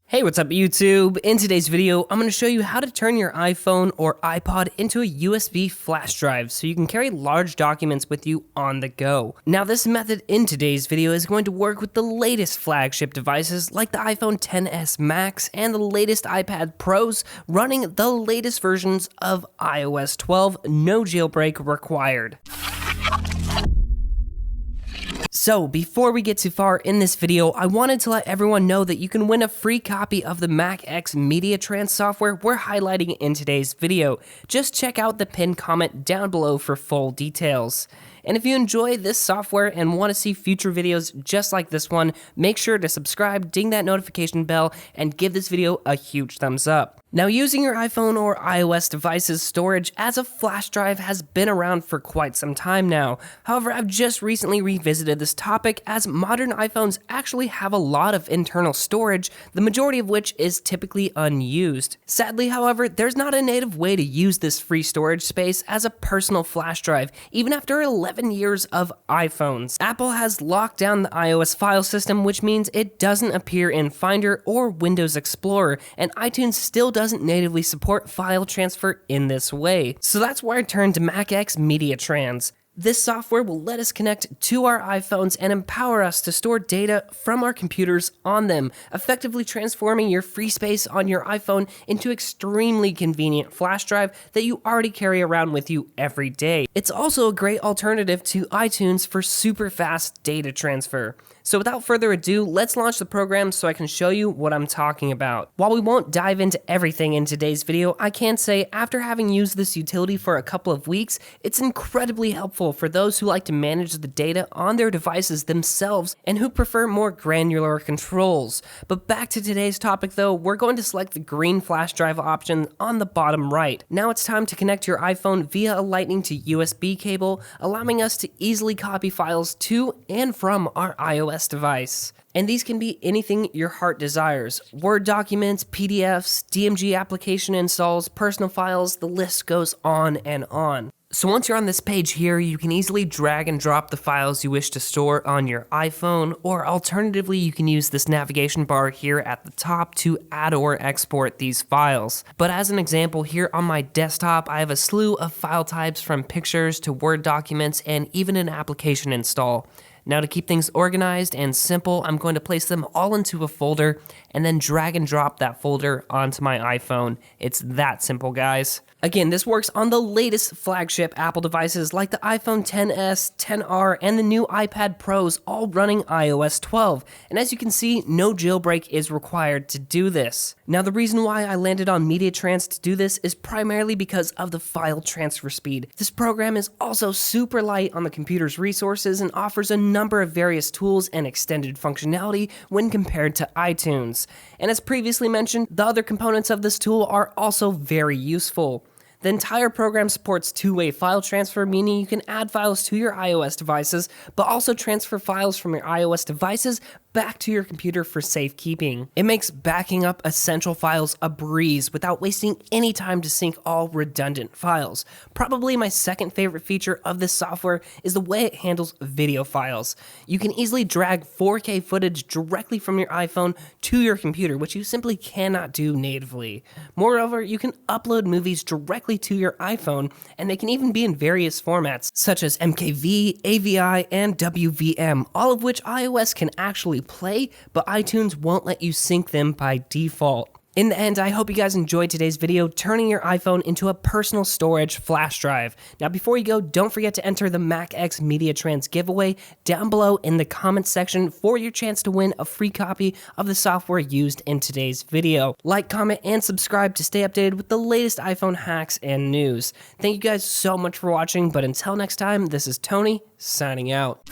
Hey, what's up YouTube? In today's video, I'm going to show you how to turn your iPhone or iPod into a USB flash drive so you can carry large documents with you on the go. Now, this method in today's video is going to work with the latest flagship devices like the iPhone XS Max and the latest iPad Pros running the latest versions of iOS 12, no jailbreak required. So, before we get too far in this video, I wanted to let everyone know that you can win a free copy of the MacX Mediatrans software we're highlighting in today's video. Just check out the pinned comment down below for full details. And if you enjoy this software and want to see future videos just like this one, make sure to subscribe, ding that notification bell, and give this video a huge thumbs up. Now, using your iPhone or iOS device's storage as a flash drive has been around for quite some time now. However, I've just recently revisited this topic as modern iPhones actually have a lot of internal storage, the majority of which is typically unused. Sadly, however, there's not a native way to use this free storage space as a personal flash drive, even after 11 years of iPhones. Apple has locked down the iOS file system, which means it doesn't appear in Finder or Windows Explorer, and iTunes still doesn't natively support file transfer in this way. So that's why I turned to MacX Mediatrans. This software will let us connect to our iPhones and empower us to store data from our computers on them, effectively transforming your free space on your iPhone into extremely convenient flash drive that you already carry around with you every day. It's also a great alternative to iTunes for super fast data transfer. So without further ado, let's launch the program so I can show you what I'm talking about. While we won't dive into everything in today's video, I can say after having used this utility for a couple of weeks, it's incredibly helpful for those who like to manage the data on their devices themselves and who prefer more granular controls. But back to today's topic though, we're going to select the green flash drive option on the bottom right. Now it's time to connect your iPhone via a Lightning to USB cable, allowing us to easily copy files to and from our iOS device. And these can be anything your heart desires. Word documents, PDFs, DMG application installs, personal files, the list goes on and on. So once you're on this page here, you can easily drag and drop the files you wish to store on your iPhone, or alternatively, you can use this navigation bar here at the top to add or export these files. But as an example, here on my desktop, I have a slew of file types from pictures to Word documents and even an application install. Now to keep things organized and simple, I'm going to place them all into a folder and then drag and drop that folder onto my iPhone. It's that simple, guys. Again, this works on the latest flagship Apple devices like the iPhone XS, XR, and the new iPad Pros, all running iOS 12. And as you can see, no jailbreak is required to do this. Now, the reason why I landed on Mediatrans to do this is primarily because of the file transfer speed. This program is also super light on the computer's resources and offers a number of various tools and extended functionality when compared to iTunes. And as previously mentioned, the other components of this tool are also very useful. The entire program supports two-way file transfer, meaning you can add files to your iOS devices, but also transfer files from your iOS devices back to your computer for safekeeping. It makes backing up essential files a breeze without wasting any time to sync all redundant files. Probably my second favorite feature of this software is the way it handles video files. You can easily drag 4K footage directly from your iPhone to your computer, which you simply cannot do natively. Moreover, you can upload movies directly to your iPhone, and they can even be in various formats, such as MKV, AVI, and WVM, all of which iOS can actually play, but iTunes won't let you sync them by default. In the end, I hope you guys enjoyed today's video, turning your iPhone into a personal storage flash drive. Now, before you go, don't forget to enter the MacX Mediatrans giveaway down below in the comments section for your chance to win a free copy of the software used in today's video. Like, comment, and subscribe to stay updated with the latest iPhone hacks and news. Thank you guys so much for watching, but until next time, this is Tony, signing out.